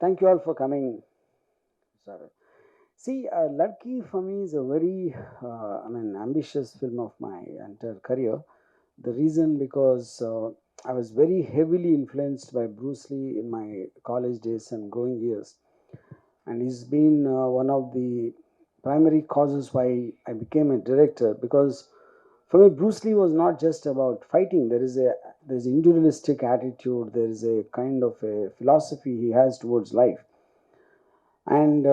Thank you all for coming. Sorry. See, Ladki for me is a very, ambitious film of my entire career. The reason because I was very heavily influenced by Bruce Lee in my college days and growing years, and he's been one of the primary causes why I became a director. Because for me, Bruce Lee was not just about fighting. There's individualistic attitude. There is a kind of a philosophy he has towards life, and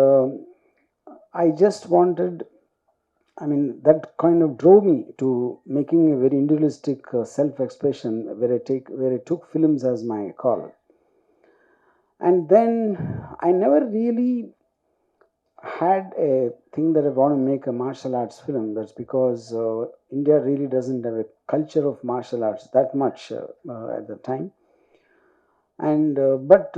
I just wanted, that kind of drove me to making a very individualistic self-expression where I took films as my call. And then I never really had a thing that I want to make a martial arts film. That's because India really doesn't have a culture of martial arts that much at the time. And but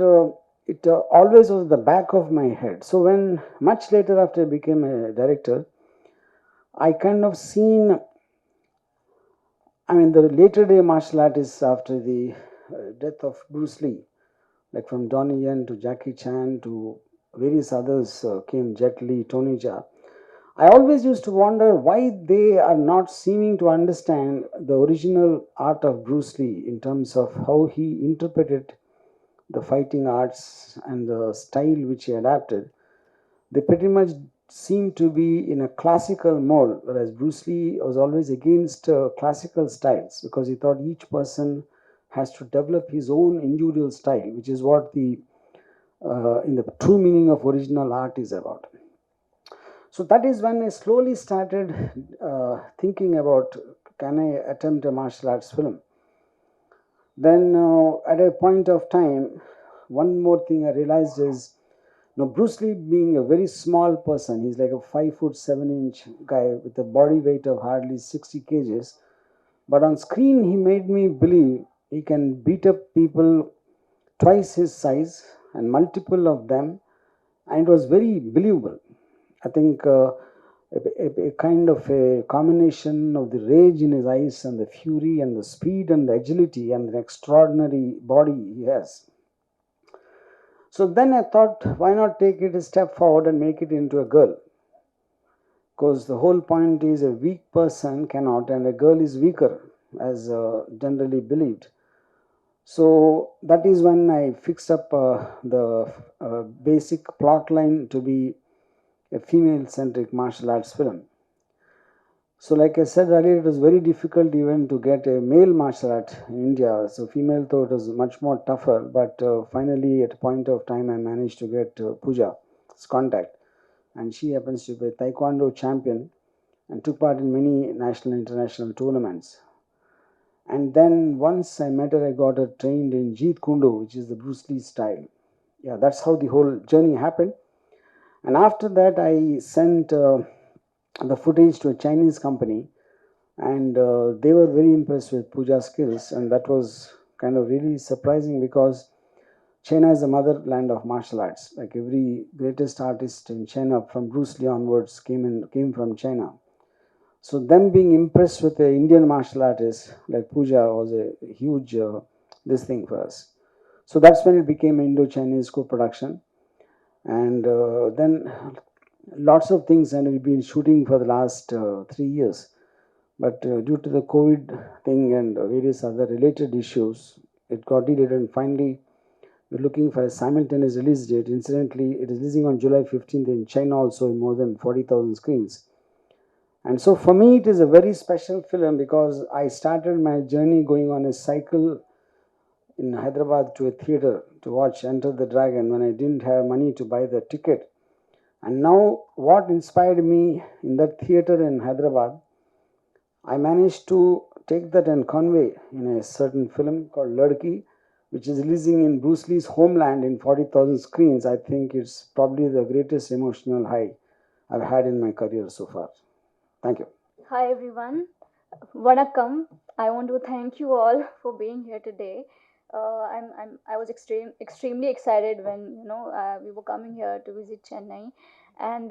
it always was the back of my head. So when much later after I became a director, I kind of seen, the later day martial artists after the death of Bruce Lee, like from Donnie Yen to Jackie Chan to various others came, Jet Li, Tony Jaa. I always used to wonder why they are not seeming to understand the original art of Bruce Lee in terms of how he interpreted the fighting arts and the style which he adapted. They pretty much seem to be in a classical mold, whereas Bruce Lee was always against classical styles because he thought each person has to develop his own individual style, which is what the in the true meaning of original art is about. So that is when I slowly started thinking about, can I attempt a martial arts film? Then at a point of time, one more thing I realized is, now, Bruce Lee being a very small person, he's like a 5'7" guy with a body weight of hardly 60 kgs. But on screen, he made me believe he can beat up people twice his size and multiple of them, and it was very believable. I think a kind of a combination of the rage in his eyes and the fury and the speed and the agility and the extraordinary body he has. So then I thought, why not take it a step forward and make it into a girl? Because the whole point is a weak person cannot, and a girl is weaker, as generally believed. So that is when I fixed up the basic plot line to be a female-centric martial arts film. So like I said earlier, it was very difficult even to get a male martial art in India. So female though it was much more tougher, but finally at a point of time I managed to get Pooja's contact. And she happens to be a Taekwondo champion and took part in many national and international tournaments. And then once I met her, I got her trained in Jeet Kune Do, which is the Bruce Lee style. Yeah, that's how the whole journey happened. And after that, I sent the footage to a Chinese company, and they were very impressed with Pooja's skills, and that was kind of really surprising because China is the motherland of martial arts. Like every greatest artist in China, from Bruce Lee onwards, came from China. So them being impressed with the Indian martial artist like Pooja was a huge this thing for us. So that's when it became Indo-Chinese co-production, and then lots of things, and we've been shooting for the last 3 years. But due to the COVID thing and various other related issues, it got delayed, and finally we're looking for a simultaneous release date. Incidentally, it is releasing on July 15th in China also in more than 40,000 screens. And so for me, it is a very special film because I started my journey going on a cycle in Hyderabad to a theater to watch Enter the Dragon when I didn't have money to buy the ticket. And now, what inspired me in that theater in Hyderabad, I managed to take that and convey in a certain film called Ladki, which is releasing in Bruce Lee's homeland in 40,000 screens. I think it's probably the greatest emotional high I've had in my career so far. Thank you. Hi everyone, Vanakkam. I want to thank you all for being here today. I was extremely excited when we were coming here to visit Chennai, and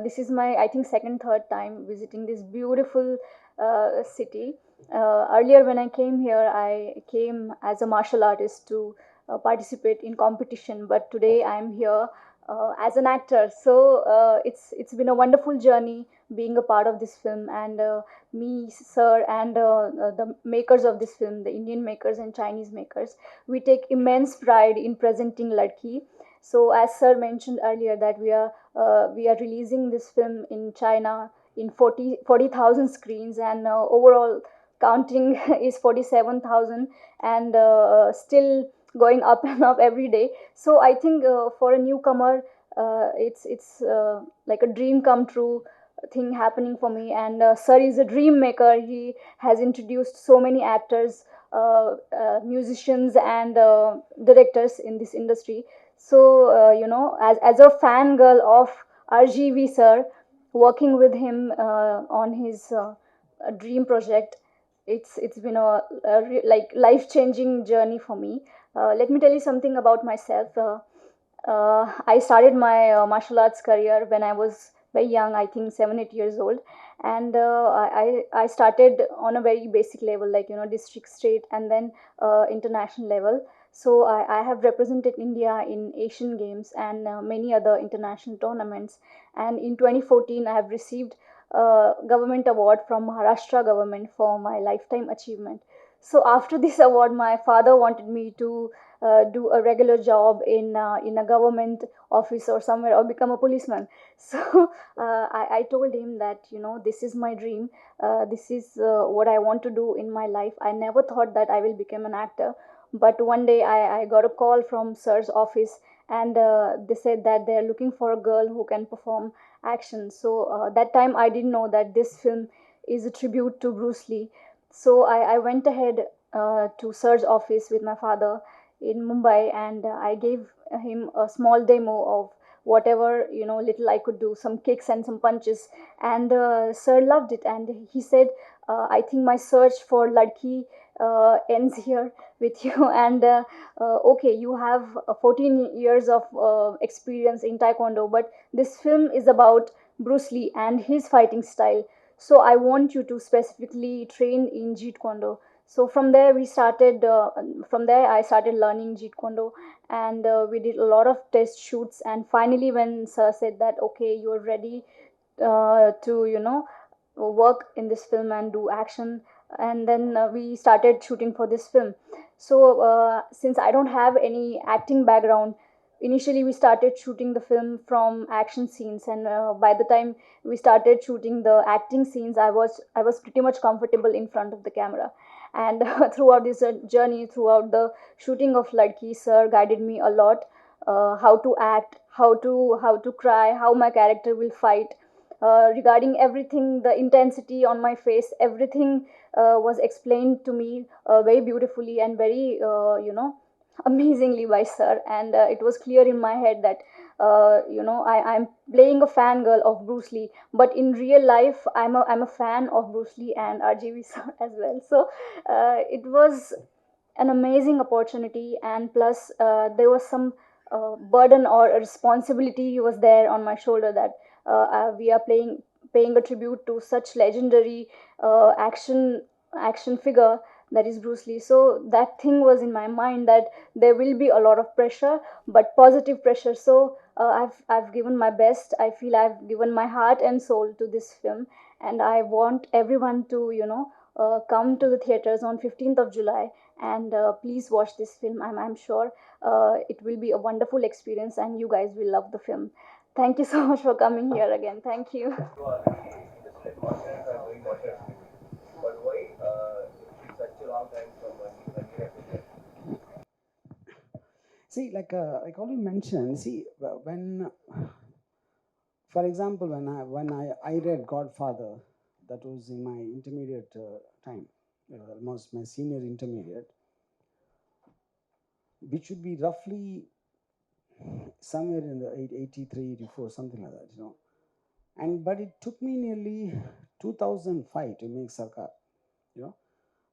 this is my I think second third time visiting this beautiful city. Earlier when I came here, I came as a martial artist to participate in competition, but today I'm here as an actor. So it's been a wonderful journey being a part of this film, and me, sir, and the makers of this film, the Indian makers and Chinese makers, we take immense pride in presenting Ladki. So as sir mentioned earlier, that we are releasing this film in China in 40,000 screens, and overall counting is 47,000, and still going up and up every day. So I think for a newcomer, it's like a dream come true thing happening for me. And sir is a dream maker. He has introduced so many actors, musicians, and directors in this industry. So as a fangirl of RGV sir, working with him on his dream project, it's been like life changing journey for me. Let me tell you something about myself. I started my martial arts career when I was very young, I think 7 8 years old, and I started on a very basic level, like district, state, and then international level. So I have represented India in Asian Games and many other international tournaments. And in 2014, I have received a government award from Maharashtra government for my lifetime achievement. So after this award, my father wanted me to do a regular job in a government office or somewhere, or become a policeman. So I told him that this is my dream. This is what I want to do in my life. I never thought that I will become an actor, but one day I got a call from sir's office, and they said that they're looking for a girl who can perform action. So that time I didn't know that this film is a tribute to Bruce Lee. So I went ahead to sir's office with my father in Mumbai, and I gave him a small demo of whatever little I could do, some kicks and some punches, and sir loved it, and he said, "I think my search for Ladki ends here with you, and okay, you have 14 years of experience in Taekwondo, but this film is about Bruce Lee and his fighting style. So I want you to specifically train in Jeet Kune." So from there we started. From there I started learning Jeet Kune, and we did a lot of test shoots. And finally, when sir said that, okay, you're ready to work in this film and do action, and then we started shooting for this film. So since I don't have any acting background, initially we started shooting the film from action scenes, and by the time we started shooting the acting scenes, I was pretty much comfortable in front of the camera. And throughout this journey, throughout the shooting of Ladki, sir guided me a lot, how to act, how to cry, how my character will fight, regarding everything, the intensity on my face, everything was explained to me very beautifully and very amazingly by sir. And it was clear in my head that I'm playing a fangirl of Bruce Lee, but in real life I'm a fan of Bruce Lee and RGV sir as well. So it was an amazing opportunity, and plus there was some burden or a responsibility was there on my shoulder, that we are paying a tribute to such legendary action figure, that is Bruce Lee. So that thing was in my mind, that there will be a lot of pressure, but positive pressure. So I've given my best. I feel I've given my heart and soul to this film, and I want everyone to come to the theaters on 15th of July, and please watch this film. I'm sure it will be a wonderful experience, and you guys will love the film. Thank you so much for coming here again. Thank you. See, like already mentioned, see, when, for example, when I read Godfather, that was in my intermediate time, almost my senior intermediate, which would be roughly somewhere in the 83, 84, something like that, And but it took me nearly 2005 to make Sarkar, you know.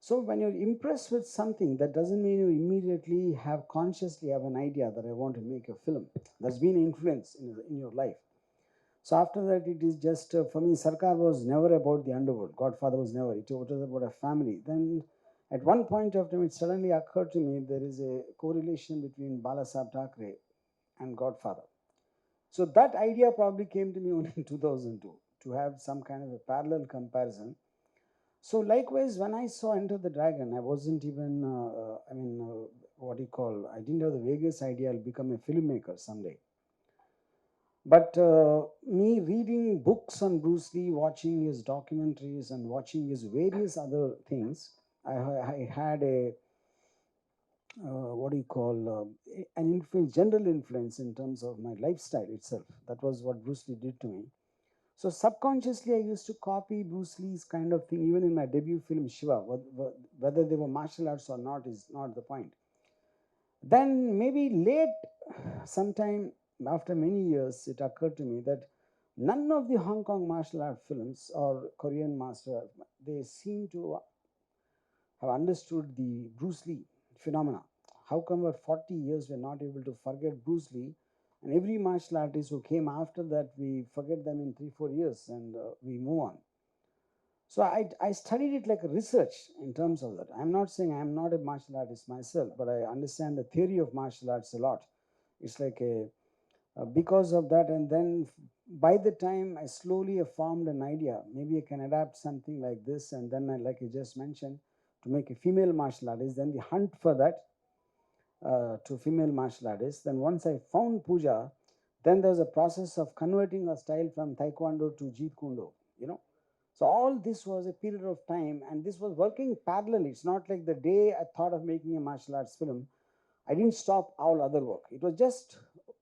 So when you're impressed with something, that doesn't mean you immediately have consciously have an idea that I want to make a film. There's been influence in your life. So after that, it is just for me. Sarkar was never about the underworld. Godfather was never. It was about a family. Then At one point of time, it suddenly occurred to me there is a correlation between Balasaheb Thackeray and Godfather. So that idea probably came to me only in 2002 to have some kind of a parallel comparison. So likewise, when I saw Enter the Dragon, I wasn't even, what do you call? I didn't have the vaguest idea I'll become a filmmaker someday. But me reading books on Bruce Lee, watching his documentaries, and watching his various other things, I had a what do you call an influence, general influence in terms of my lifestyle itself. That was what Bruce Lee did to me. So subconsciously, I used to copy Bruce Lee's kind of thing, even in my debut film Shiva. Whether they were martial arts or not is not the point. Then maybe late, sometime after many years, it occurred to me that none of the Hong Kong martial art films or Korean martial art, they seem to have understood the Bruce Lee phenomena. How come for 40 years we're not able to forget Bruce Lee? And every martial artist who came after that, we forget them in 3-4 years and we move on. So I studied it like a research in terms of that. I'm not saying I'm not a martial artist myself, but I understand the theory of martial arts a lot. It's like a because of that, and then by the time I slowly formed an idea, maybe I can adapt something like this, and then I, like you just mentioned, to make a female martial artist. Then the hunt for that to female martial artists. Then once I found Pooja, then there's a process of converting a style from Taekwondo to Jeet Kune Do. You know, so all this was a period of time, and this was working parallelly. It's not like the day I thought of making a martial arts film, I didn't stop all other work. It was just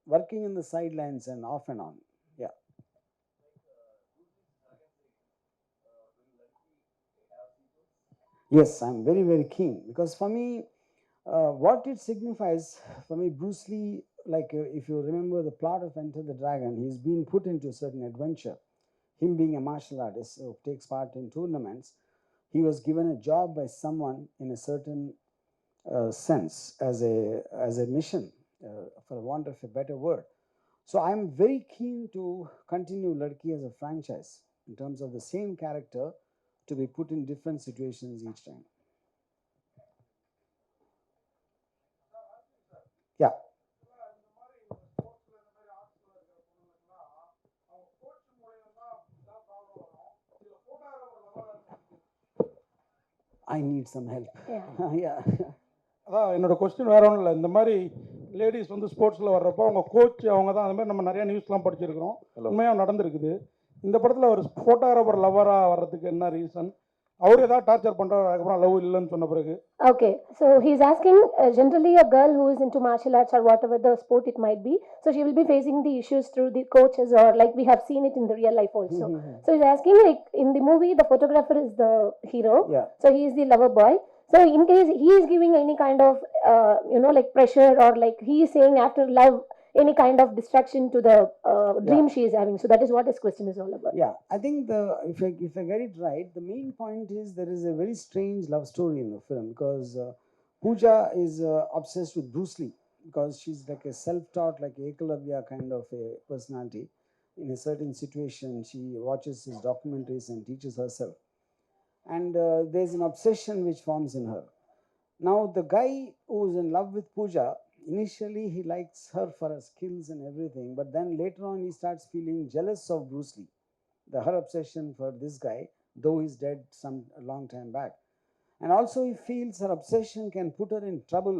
working in the sidelines and off and on. Yeah. Yes, I'm very, very keen because for me, what it signifies for me, Bruce Lee, like if you remember the plot of Enter the Dragon, he's been put into a certain adventure. Him being a martial artist who takes part in tournaments, he was given a job by someone in a certain sense as a mission, for want of a better word. So I'm very keen to continue Ladki as a franchise in terms of the same character to be put in different situations each time. Yeah. I need some help. Yeah. Yeah. அதான் என்னோட question வேற ஒன்றும் இல்லை. இந்த மாதிரி ladies வந்து ஸ்போர்ட்ஸில் வர்றப்போ அவங்க கோச் அவங்க தான். அந்த மாதிரி நம்ம நிறைய நியூஸ்லாம் படிச்சிருக்கிறோம், உண்மையாக நடந்திருக்குது. இந்த படத்தில் ஒரு ஃபோட்டோகிராஃபர் லவராக வர்றதுக்கு என்ன ரீசன்? அவர் ஏதாவது டார்ச்சர் பண்ணுறாரு அதுக்கப்புறம் லவ் இல்லைன்னு சொன்ன பிறகு? Okay, so he's asking generally a girl who is into martial arts or whatever the sport it might be, so she will be facing the issues through the coaches or like we have seen it in the real life also. So he's asking like in the movie the photographer is the hero, Yeah. so he is the lover boy. So in case he is giving any kind of like pressure or like he is saying after love any kind of distraction to the dream she is having. So that is what this question is all about. Yeah, I think if I get it right, the main point is there is a very strange love story in the film because Pooja is obsessed with Bruce Lee because she's like a self-taught, like Ekalavya kind of a personality. In a certain situation, she watches his documentaries and teaches herself, and there's an obsession which forms in her. Now, the guy who's in love with Pooja, initially he likes her for her skills and everything, but then later on he starts feeling jealous of Bruce Lee. Her obsession for this guy, though he's dead some a long time back. And also he feels her obsession can put her in trouble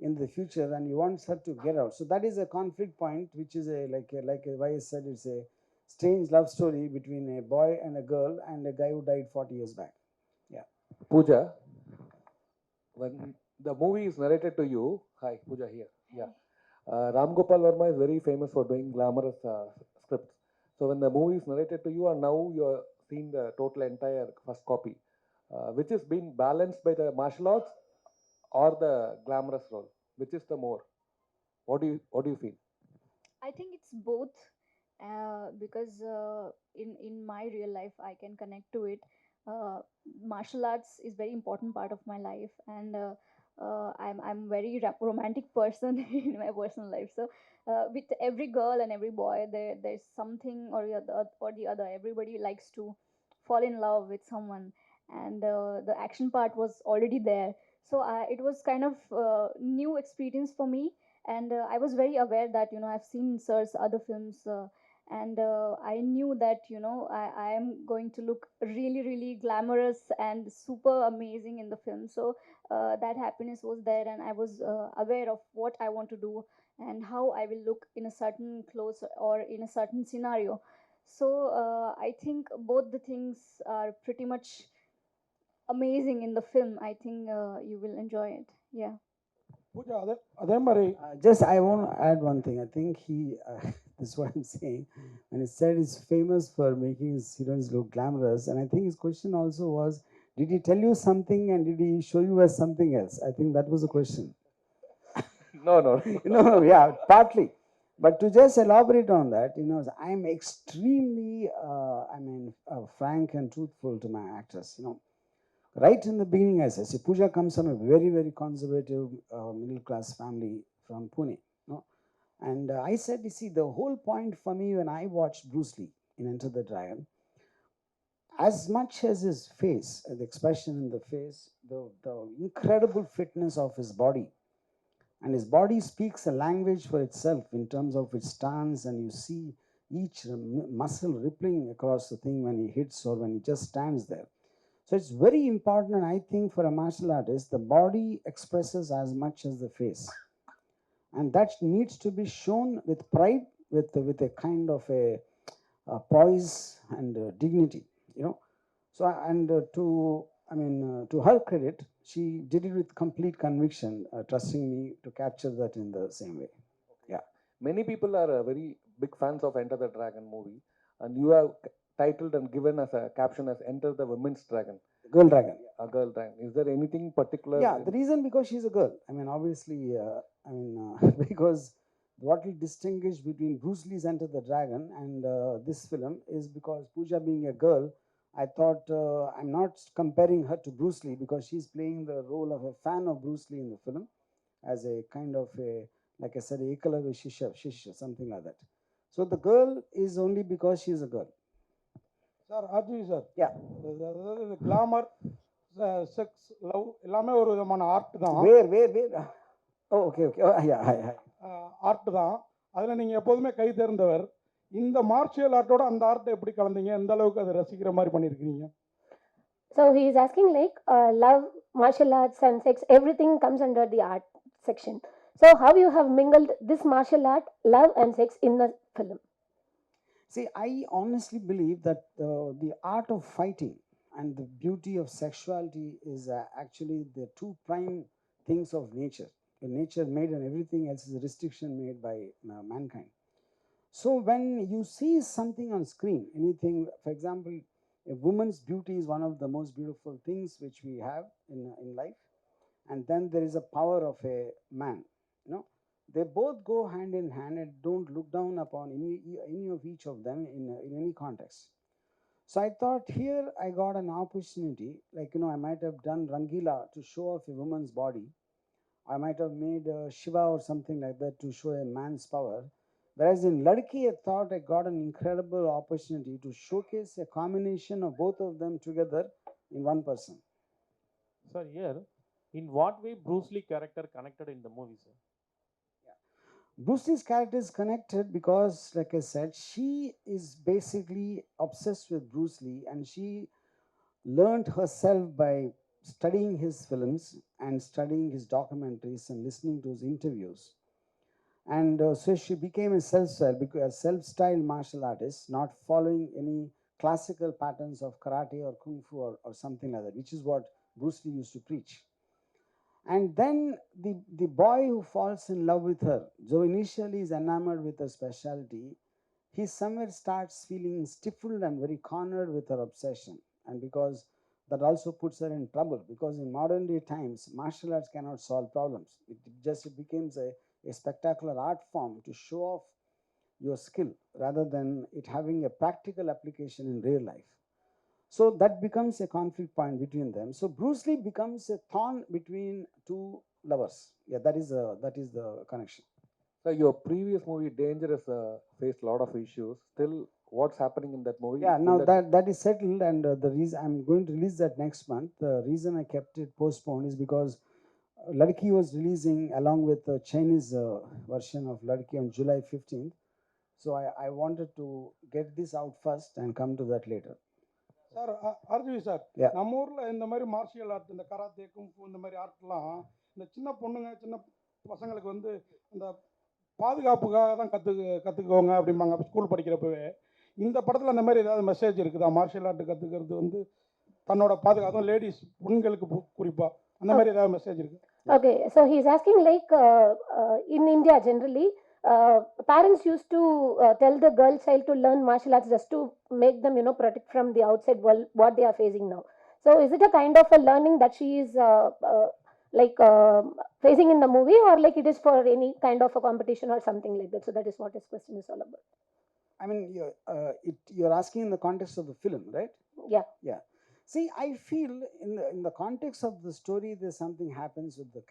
in the future and he wants her to get out. So that is a conflict point, which is like I said, it's a strange love story between a boy and a girl and a guy who died 40 years back. Yeah. Pooja, when the movie is narrated to you, hi, Pooja here. Yeah. RamGopal Varma is very famous for doing glamorous scripts. So when the movie is narrated to you, and now you are seeing the total entire first copy, which is being balanced by the martial arts or the glamorous role, which is the more? What do you feel? I think it's both, because in my real life I can connect to it. Martial arts is very important part of my life, and I'm very romantic person in my personal life. So with every girl and every boy, there's something or the other. Everybody likes to fall in love with someone, and the action part was already there. So it was kind of new experience for me, and I was very aware that I've seen Sir's other films. And I knew that I am going to look really really glamorous and super amazing in the film. So that happiness was there, and I was aware of what I want to do and how I will look in a certain clothes or in a certain scenario. So I think both the things are pretty much amazing in the film. I think you will enjoy it. Yeah. Pooja அதே மாதிரி Just I want to add one thing. I think he, this is what I'm saying. When he said he's famous for making his heroines look glamorous, and I think his question also was, did he tell you something and did he show you as something else? I think that was the question. No, no. No, no, yeah, partly. But to just elaborate on that, I'm extremely, frank and truthful to my actors. Right in the beginning, as I say, Pooja comes from a very, very conservative middle class family from Pune. And I said, you see, the whole point for me when I watched Bruce Lee in Enter the Dragon, as much as his face, the expression in the face, the incredible fitness of his body, and his body speaks a language for itself in terms of its stance, and you see each muscle rippling across the thing when he hits or when he just stands there. So it's very important, I think, for a martial artist, the body expresses as much as the face, and that needs to be shown with pride, with a kind of a poise and dignity, So and to her credit, she did it with complete conviction, trusting me to capture that in the same way. Yeah. Many people are very big fans of Enter the Dragon movie, and you have titled and given as a caption as Enter the Women's Dragon. Girl Dragon. A girl dragon. Is there anything particular? Yeah, the reason because she's a girl. Obviously, because what will distinguish between Bruce Lee's Enter the Dragon and this film is because Pooja being a girl, I thought I'm not comparing her to Bruce Lee because she's playing the role of a fan of Bruce Lee in the film as a kind of a, like I said, Ekalavi Shisha, something like that. So the girl is only because she's a girl. Sir ஆர்ஜி sir Yeah. அதாவது glamour sex love எல்லாமே ஒரு விதமான art தான். வேர் okay art தான். அதில் நீங்கள் எப்போதுமே கை தேர்ந்தவர். இந்த மார்ஷியல் ஆர்ட்டோட அந்த ஆர்ட்டை எப்படி கலந்தீங்க, எந்த அளவுக்கு அதை ரசிக்கிற மாதிரி பண்ணியிருக்கீங்க? So he is asking like love, martial arts and sex, everything comes under the art section. So how you have mingled this martial art, love and sex in the film? See, I honestly believe that the art of fighting and the beauty of sexuality is actually the two prime things of nature. Nature made and everything else is a restriction made by mankind. So when you see something on screen, anything, for example, a woman's beauty is one of the most beautiful things which we have in life. And then there is a power of a man, They both go hand in hand and don't look down upon any of each of them in any context. So I thought here I got an opportunity, like, I might have done Rangila to show off a woman's body. I might have made Shiva or something like that to show a man's power. Whereas in Ladki, I thought I got an incredible opportunity to showcase a combination of both of them together in one person. Sir, here, in what way Bruce Lee character connected in the movie, sir? Bruce Lee's character is connected because, like I said, she is basically obsessed with Bruce Lee, and she learned herself by studying his films and studying his documentaries and listening to his interviews. And so she became a self-styled martial artist, not following any classical patterns of karate or kung fu or something like that, which is what Bruce Lee used to preach. And then the boy who falls in love with her, though initially is enamored with her specialty, he somewhere starts feeling stifled and very cornered with her obsession. And because that also puts her in trouble, because in modern day times, martial arts cannot solve problems. It becomes a spectacular art form to show off your skill rather than it having a practical application in real life. So that becomes a conflict point between them. So Bruce Lee becomes a thorn between two lovers. Yeah, that is the connection. So your previous movie Dangerous faced a lot of issues. Still, what's happening in that movie? Yeah, now Will that is settled, and the reason I'm going to release that next month. The reason I kept it postponed is because Ladki was releasing along with the Chinese version of Ladki on July 15th. So I wanted to get this out first and come to that later. Sir RGV sir, Yeah. நம்ம ஊரில் இந்த மாதிரி martial art, இந்த karate kung fu இந்த மாதிரி ஆர்ட்லாம் இந்த சின்ன பொண்ணுங்க சின்ன பசங்களுக்கு வந்து இந்த பாதுகாப்புக்காக தான் கற்றுக்கோங்க அப்படிம்பாங்க ஸ்கூல் படிக்கிறப்பவே. இந்த படத்தில் அந்த மாதிரி ஏதாவது மெசேஜ் இருக்குதா? மார்ஷியல் ஆர்ட் கற்றுக்கிறது வந்து தன்னோட பாதுகாப்பு, அதுவும் லேடிஸ் பெண்களுக்கு குறிப்பாக அந்த மாதிரி ஏதாவது மெசேஜ் இருக்குது? Okay, so he's asking like in India generally, parents used to tell the girl child to learn martial arts just to make them, you know, protect from the outside world what they are facing now. So is it a kind of a learning that she is like facing in the movie, or like it is for any kind of a competition or something like that? So that is what his question is all about. I mean, you're asking in the context of the film, right? Yeah. Yeah. See, I feel in the context of the story, there's something happens with the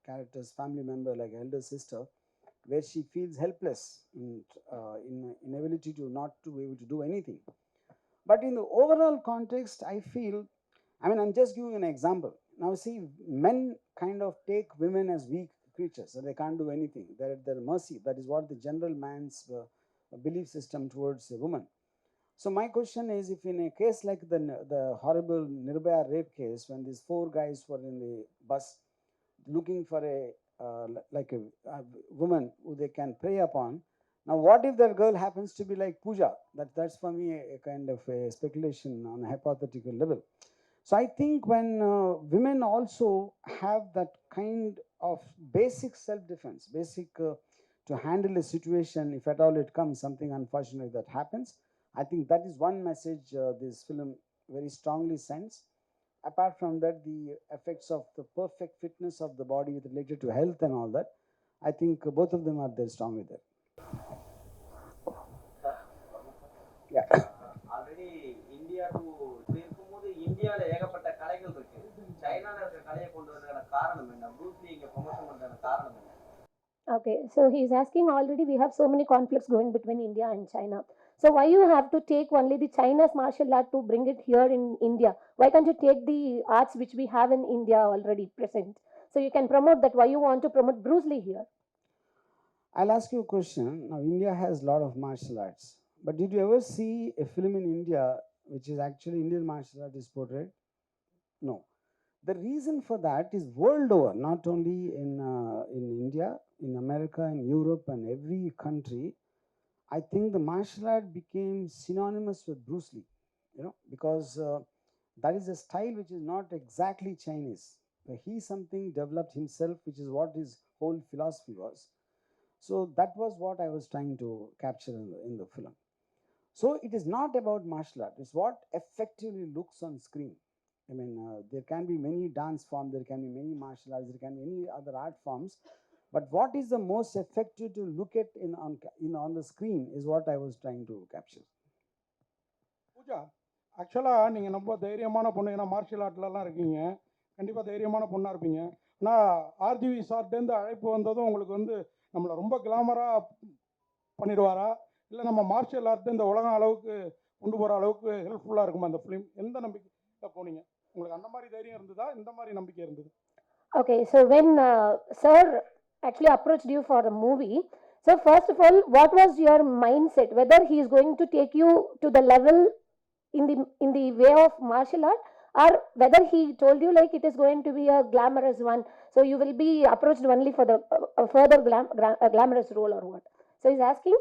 character's family member, like elder sister, where she feels helpless in inability to not to be able to do anything. But in the overall context, I feel, I mean, I'm just giving an example. Now, see, men kind of take women as weak creatures, so they can't do anything. They're at their mercy. That is what the general man's belief system towards a woman. So my question is, if in a case like the horrible Nirbhaya rape case, when these 4 guys were in the bus looking for a a woman who they can prey upon, now what if that girl happens to be like Pooja? That's for me a kind of a speculation on a hypothetical level. So I think when women also have that kind of basic self-defense, basic to handle a situation, if at all it comes, something unfortunate that happens, I think that is one message this film very strongly sends. Apart from that, the effects of the perfect fitness of the body related to health and all that, I think both of them are there strongly there. Yeah. Already இந்தியாவுக்கு இப்படி இருக்கும்போது இந்தியாவில் ஏகப்பட்ட கலைகள் இருக்கு. சைனாவில் இருக்கிற கலையை கொண்டு வந்ததுக்கான காரணம் என்ன? ப்ரூஸ்லி இங்கே ப்ரொமோஷன் பண்ணுறதுக்கான காரணம் என்ன? Okay, so he's asking, already we have so many conflicts going between India and China. So why you have to take only the China's martial art to bring it here in India? Why can't you take the arts which we have in India already present? So you can promote that. Why you want to promote Bruce Lee here? I'll ask you a question. Now, India has a lot of martial arts, but did you ever see a film in India which is actually Indian martial art is portrayed? No. The reason for that is world over, not only in India, in America, in Europe, and every country. I think the martial art became synonymous with Bruce Lee, because that is a style which is not exactly Chinese. He something developed himself, which is what his whole philosophy was. So that was what I was trying to capture in the film. So it is not about martial art. It's what effectively looks on screen. I mean, there can be many dance forms, there can be many martial arts, there can be any other art forms. But what is the most effective to look at on the screen is what I was trying to capture. Pooja, ஆக்சுவலாக நீங்கள் ரொம்ப தைரியமான பொண்ணு, ஏன்னா martial ஆர்ட்லலாம் இருக்கீங்க, கண்டிப்பாக தைரியமான பொண்ணாக இருப்பீங்க. ஆனால் ஆர்ஜிவி சார்ட்டேருந்து அழைப்பு வந்ததும் உங்களுக்கு வந்து நம்மளை ரொம்ப கிளாமராக பண்ணிடுவாரா, இல்லை நம்ம மார்ஷியல் ஆர்ட்டு இந்த உலகம் அளவுக்கு கொண்டு போகிற அளவுக்கு ஹெல்ப்ஃபுல்லாக இருக்குமா அந்த ஃபிலிம்? எந்த நம்பிக்கை போனீங்க? உங்களுக்கு அந்த மாதிரி தைரியம் இருந்ததா, இந்த மாதிரி நம்பிக்கை இருந்தது? Okay, so when sir actually approached you for the movie, so first of all, what was your mindset? Whether he is going to take you to the level in the way of martial art, or whether he told you like it is going to be a glamorous one, so you will be approached only for the further glamorous role, or what? So he's asking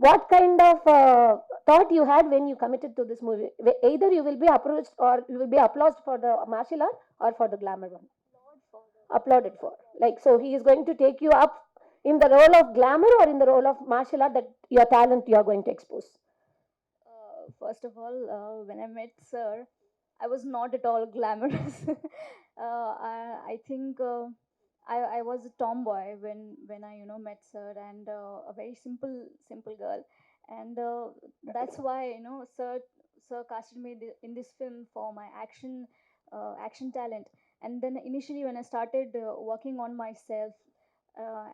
what kind of thought you had when you committed to this movie. Either you will be approached or you will be applauded for the martial art or for the glamour one. Applauded for, like, so he is going to take you up in the role of glamour or in the role of martial art, that your talent you are going to expose. First of all, when I met Sir, I was not at all glamorous. I think I was a tomboy when I met Sir, and a very simple girl, and that's why Sir casted me in this film for my action talent. And then initially when I started working on myself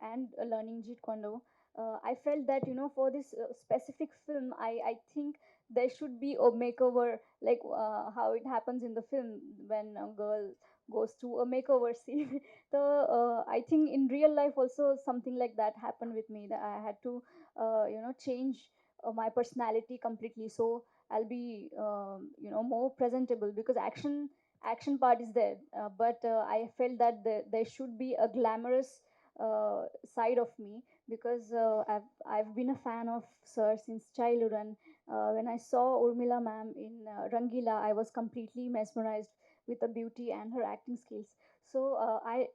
and learning Jeet Kune Do, I felt that, for this specific film, I think there should be a makeover, like how it happens in the film when a girl goes through a makeover scene. I think in real life also something like that happened with me, that I had to change my personality completely, so I'll be more presentable, because action part is there, but I felt that there should be a glamorous side of me, because I've been a fan of Sir since childhood, and when I saw Urmila ma'am in Rangila, I was completely mesmerized with the beauty and her acting skills. So I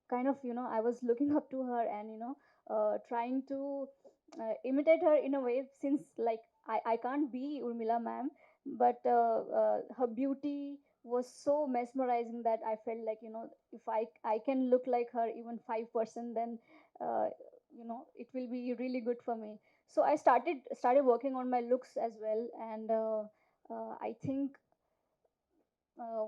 kind of, I was looking up to her, and trying to imitate her in a way, since like I can't be Urmila ma'am, but her beauty was so mesmerizing that I felt like, if I can look like her even 5%, then uh, it will be really good for me. So I started working on my looks as well, and I think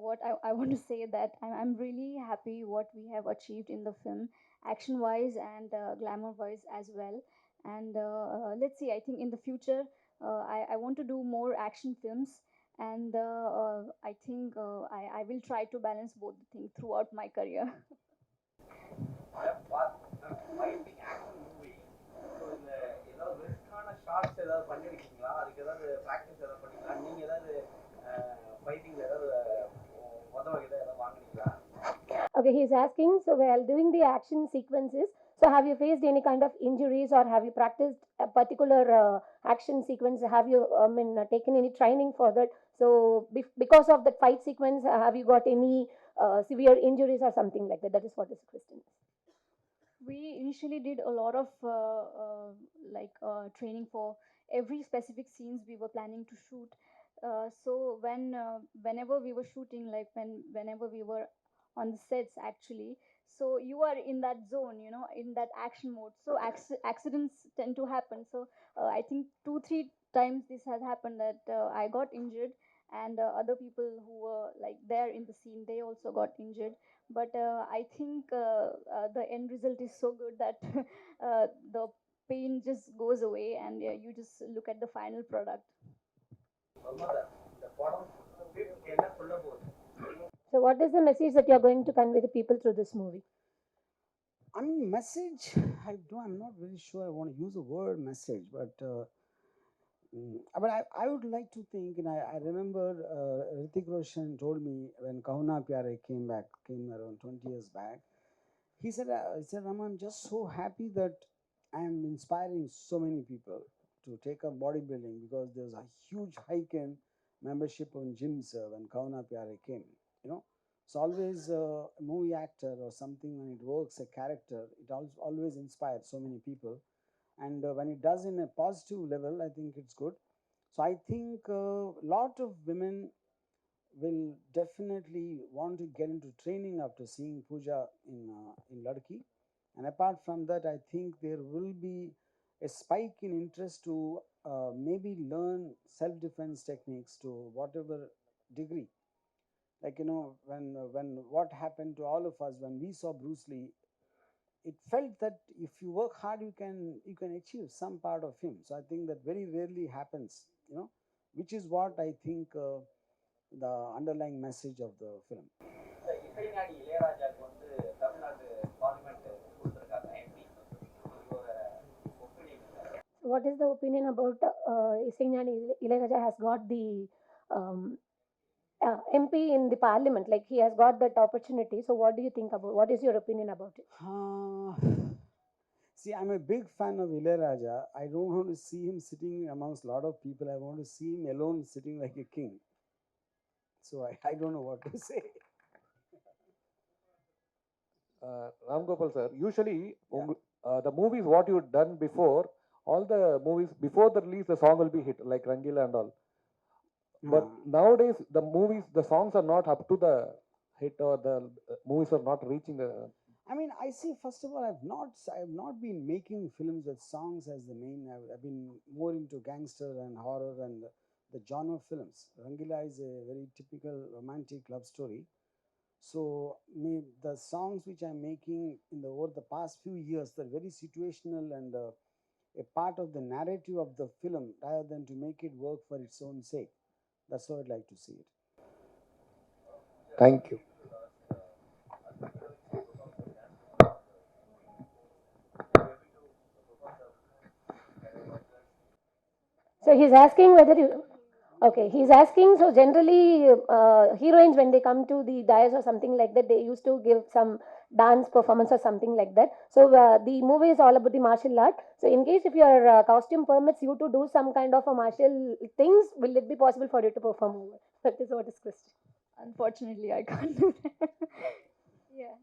what I want to say that I'm really happy what we have achieved in the film, action wise and glamour wise as well. And let's see, I think in the future I want to do more action films, and I think I will try to balance both the things throughout my career. Fighting action movie. So இந்த ஏதாவது ரிஸ்கான shorts ஏதாவது பண்ணியிருக்கீங்களா? அதுக்கு ஏதாவது practice ஏதாவது பண்ணீங்களா? நீங்கள் ஏதாவது ஃபைட்டிங்கில் ஏதாவது உதவ ஏதாவது வாங்குனீங்களா? Okay, he's asking, so while doing the action sequences, so have you faced any kind of injuries, or have you practiced a particular action sequence? Have you, taken any training for that? So because of that fight sequence, have you got any severe injuries or something like that? That is what this question is. We initially did a lot of training for every specific scenes we were planning to shoot. So whenever we were shooting, like whenever we were on the sets actually, so you are in that zone, in that action mode, so accidents tend to happen. So I think 2 3 times this has happened, that I got injured, and other people who were like there in the scene, they also got injured. But I think the end result is so good that the pain just goes away, and you just look at the final product. இந்த படம் என்ன சொல்ல போகுது? So what is the message that you are going to convey to people through this movie? I mean, message, I'm not very sure I want to use the word message, but I would like to think, and I remember Hrithik Roshan told me when Kahuna Pyare came around 20 years back. He said, Rama, I'm just so happy that I am inspiring so many people to take up bodybuilding, because there's a huge hike in membership on gyms when Kahuna Pyare came. It's always a movie actor or something, when it works a character, it always inspires so many people. And when it does in a positive level, I think it's good. So I think a lot of women will definitely want to get into training after seeing Pooja in Ladki. And apart from that, I think there will be a spike in interest to maybe learn self-defense techniques to whatever degree. Like, when what happened to all of us when we saw Bruce Lee, it felt that if you work hard, you can achieve some part of him. So I think that very rarely happens, which is what I think the underlying message of the film. இந்த இசைஞானி இளையராஜாவுக்கு வந்து Tamil Nadu parliament கொடுத்துருக்காங்க MP. உங்களோட opinion? What is the opinion about Isenjani Ilayaraja has got the um, MP in the parliament, like he has got that opportunity. So what do you think about, what is your opinion about it? See, I'm a big fan of Ilayaraja. I don't want to see him sitting amongst a lot of people. I want to see him alone, sitting like a king. So I don't know what to say. RamGopal sir, usually the movies what you done before, all the movies before the release, the song will be hit like Rangila and all. But nowadays the songs are not up to the hit, or the movies are not reaching the. I mean, I see. First of all, I have not been making films with songs as the main. I've been more into gangster and horror and the genre films. Rangila is a very typical romantic love story. So the songs which I'm making over the past few years, they're very situational, and a part of the narrative of the film rather than to make it work for its own sake. That's how I'd like to see it. Thank you. So he's asking whether you. Okay, he's asking. So generally, heroines when they come to the dais or something like that, they used to give some dance performance or something like that. So the movie is all about the martial art. So in case if your costume permits you to do some kind of a martial things, will it be possible for you to perform over? That is what is question. Unfortunately, I can't do that. Yeah.